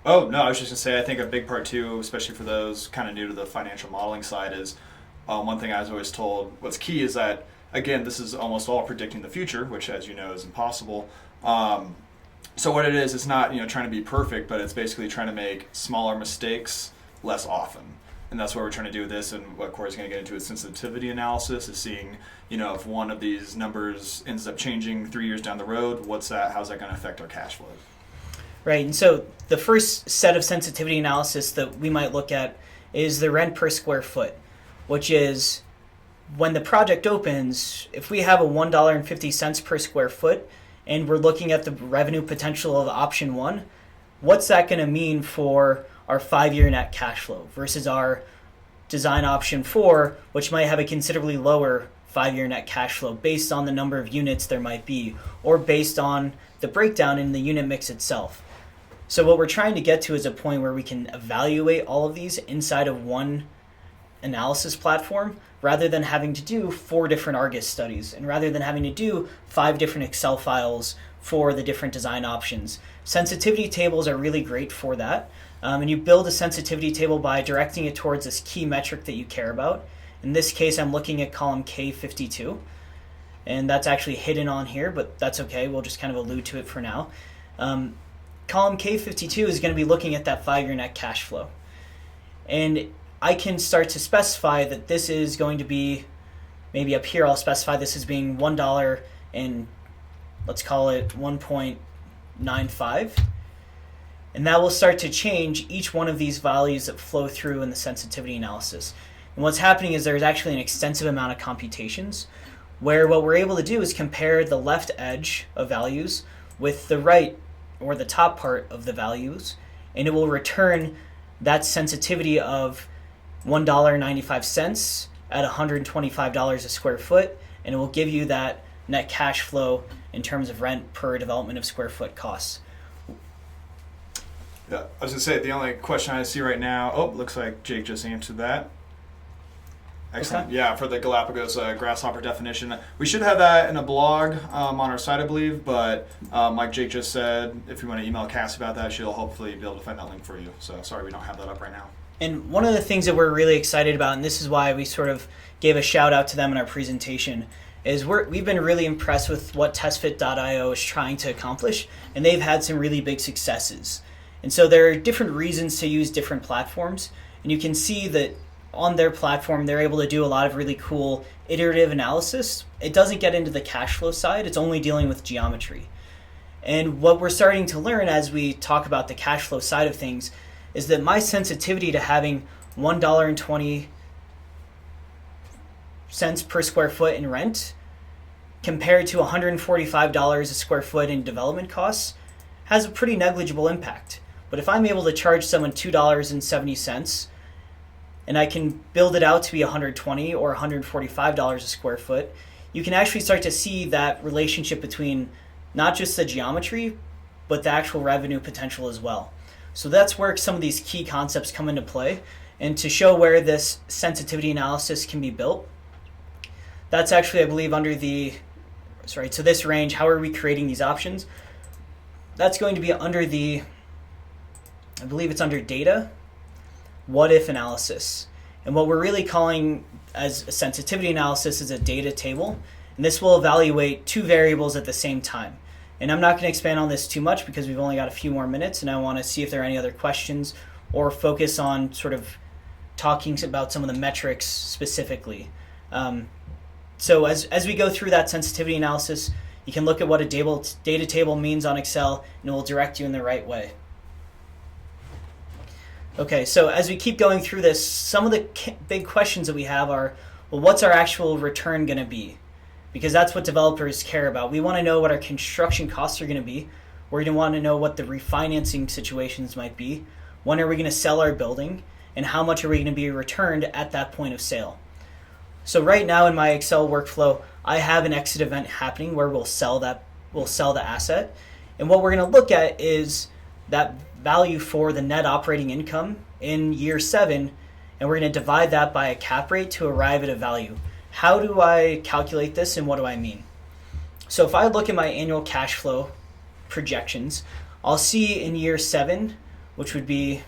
Oh, no, I was just going to say, I think a big part too, especially for those kind of new to the financial modeling side, is one thing I was always told, what's key is that, again, this is almost all predicting the future, which, as you know, is impossible. So what it is, it's not trying to be perfect, but it's basically trying to make smaller mistakes less often. And that's what we're trying to do with this, and what Corey's going to get into is sensitivity analysis, is seeing, if one of these numbers ends up changing 3 years down the road, how's that going to affect our cash flow? Right, and so the first set of sensitivity analysis that we might look at is the rent per square foot, which is when the project opens, if we have a $1.50 per square foot and we're looking at the revenue potential of option 1, what's that going to mean for our 5-year net cash flow versus our design option 4, which might have a considerably lower 5-year net cash flow based on the number of units there might be, or based on the breakdown in the unit mix itself. So what we're trying to get to is a point where we can evaluate all of these inside of one analysis platform, rather than having to do 4 different Argus studies, and rather than having to do 5 different Excel files for the different design options. Sensitivity tables are really great for that. And you build a sensitivity table by directing it towards this key metric that you care about. In this case, I'm looking at column K52, and that's actually hidden on here, but that's okay. We'll just kind of allude to it for now. Column K52 is going to be looking at that 5-year net cash flow. And I can start to specify that this is going to be, maybe up here I'll specify this as being $1 and let's call it 1.95. And that will start to change each one of these values that flow through in the sensitivity analysis. And what's happening is there's actually an extensive amount of computations where what we're able to do is compare the left edge of values with the right or the top part of the values, and it will return that sensitivity of $1.95 at $125 a square foot, and it will give you that net cash flow in terms of rent per development of square foot costs. Yeah, I was going to say, the only question I see right now, looks like Jake just answered that. Excellent. Okay. Yeah, for the Galapagos grasshopper definition. We should have that in a blog on our site, I believe, but like Jake just said, if you want to email Cassie about that, she'll hopefully be able to find that link for you. So sorry we don't have that up right now. And one of the things that we're really excited about, and this is why we sort of gave a shout out to them in our presentation, is we've been really impressed with what Testfit.io is trying to accomplish, and they've had some really big successes. And so there are different reasons to use different platforms, and you can see that on their platform, they're able to do a lot of really cool iterative analysis. It doesn't get into the cash flow side. It's only dealing with geometry. And what we're starting to learn as we talk about the cash flow side of things is that my sensitivity to having $1.20 cents per square foot in rent compared to $145 a square foot in development costs has a pretty negligible impact. But if I'm able to charge someone $2.70 and I can build it out to be $120 or $145 a square foot, you can actually start to see that relationship between not just the geometry, but the actual revenue potential as well. So that's where some of these key concepts come into play. And to show where this sensitivity analysis can be built, that's actually, I believe, under so this range, how are we creating these options? That's going to be under I believe it's under data, what if analysis. And what we're really calling as a sensitivity analysis is a data table. And this will evaluate two variables at the same time. And I'm not going to expand on this too much because we've only got a few more minutes, and I want to see if there are any other questions or focus on sort of talking about some of the metrics specifically. So as we go through that sensitivity analysis, you can look at what a data table means on Excel, and it will direct you in the right way. Okay, so as we keep going through this, some of the big questions that we have are, well, what's our actual return going to be? Because that's what developers care about. We want to know what our construction costs are going to be. We're going to want to know what the refinancing situations might be. When are we going to sell our building? And how much are we going to be returned at that point of sale? So right now in my Excel workflow, I have an exit event happening where we'll sell the asset. And what we're going to look at is that value for the net operating income in year 7, and we're going to divide that by a cap rate to arrive at a value. How do I calculate this, and what do I mean? So if I look at my annual cash flow projections, I'll see in year 7, which would be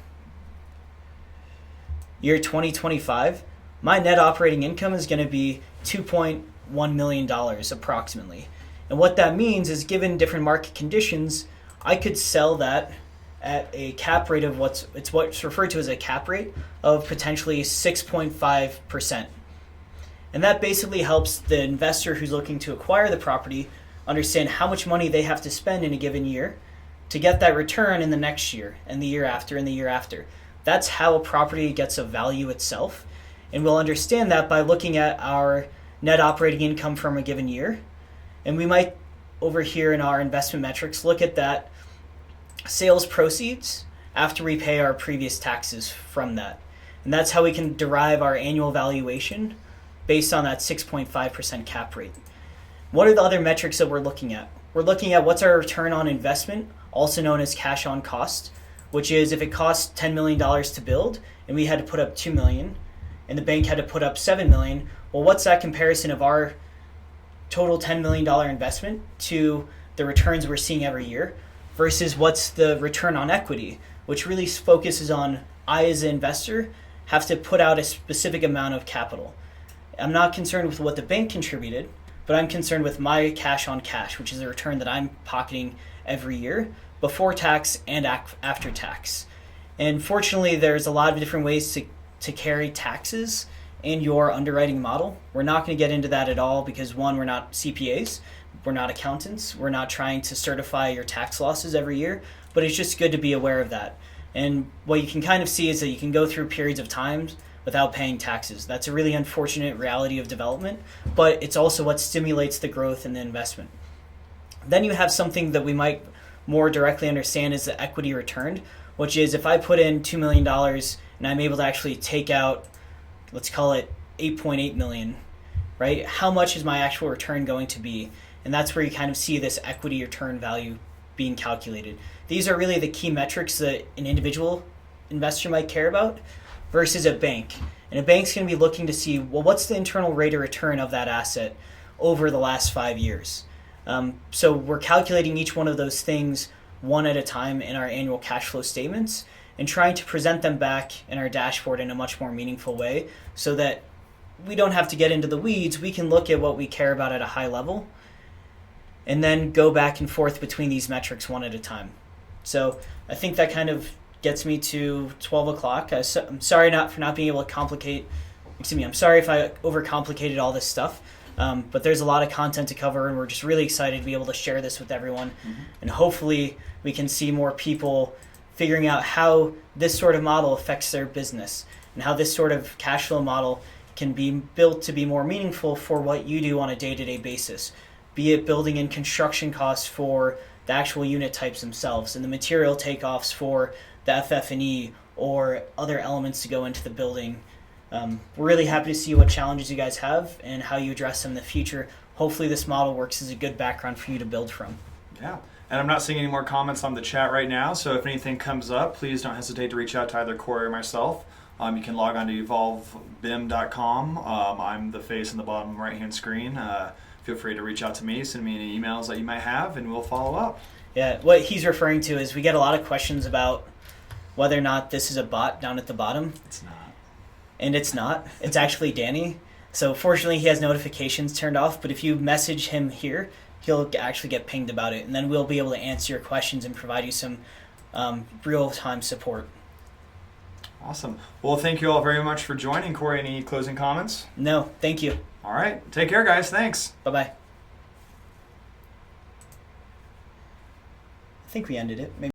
year 2025, my net operating income is going to be $2.1 million approximately. And what that means is, given different market conditions, I could sell that at a cap rate of what's referred to as a cap rate of potentially 6.5%. And that basically helps the investor who's looking to acquire the property understand how much money they have to spend in a given year to get that return in the next year and the year after and the year after. That's how a property gets a value itself. And we'll understand that by looking at our net operating income from a given year. And we might, over here in our investment metrics, look at that sales proceeds after we pay our previous taxes from that. And that's how we can derive our annual valuation based on that 6.5% cap rate. What are the other metrics that we're looking at? We're looking at what's our return on investment, also known as cash on cost, which is if it costs $10 million to build and we had to put up $2 million and the bank had to put up $7 million, well, what's that comparison of our total $10 million investment to the returns we're seeing every year versus what's the return on equity, which really focuses on I, as an investor, have to put out a specific amount of capital. I'm not concerned with what the bank contributed, but I'm concerned with my cash on cash, which is a return that I'm pocketing every year before tax and after tax. And fortunately, there's a lot of different ways to carry taxes in your underwriting model. We're not going to get into that at all because, one, we're not CPAs, we're not accountants, we're not trying to certify your tax losses every year, but it's just good to be aware of that. And what you can kind of see is that you can go through periods of time without paying taxes. That's a really unfortunate reality of development, but it's also what stimulates the growth in the investment. Then you have something that we might more directly understand is the equity returned, which is if I put in $2 million and I'm able to actually take out, let's call it $8.8 million, right? How much is my actual return going to be? And that's where you kind of see this equity return value being calculated. These are really the key metrics that an individual investor might care about versus a bank. And a bank's going to be looking to see, well, what's the internal rate of return of that asset over the last 5 years? So we're calculating each one of those things one at a time in our annual cash flow statements and trying to present them back in our dashboard in a much more meaningful way so that we don't have to get into the weeds. We can look at what we care about at a high level and then go back and forth between these metrics one at a time. So I think that kind of gets me to 12 o'clock. I'm sorry for not being able to I'm sorry if I overcomplicated all this stuff, but there's a lot of content to cover, and we're just really excited to be able to share this with everyone. Mm-hmm. And hopefully we can see more people figuring out how this sort of model affects their business and how this sort of cash flow model can be built to be more meaningful for what you do on a day-to-day basis, be it building in construction costs for the actual unit types themselves and the material takeoffs for the FF&E or other elements to go into the building. We're really happy to see what challenges you guys have and how you address them in the future. Hopefully this model works as a good background for you to build from. Yeah. And I'm not seeing any more comments on the chat right now, so if anything comes up, please don't hesitate to reach out to either Corey or myself. You can log on to evolvebim.com. I'm the face in the bottom right-hand screen. Feel free to reach out to me, send me any emails that you might have, and we'll follow up. Yeah, what he's referring to is we get a lot of questions about whether or not this is a bot down at the bottom. It's not. And it's not. It's actually Danny. So fortunately he has notifications turned off, but if you message him here, he'll actually get pinged about it, and then we'll be able to answer your questions and provide you some real-time support. Awesome. Well, thank you all very much for joining. Corey, any closing comments? No, thank you. All right. Take care, guys. Thanks. Bye-bye. I think we ended it. Maybe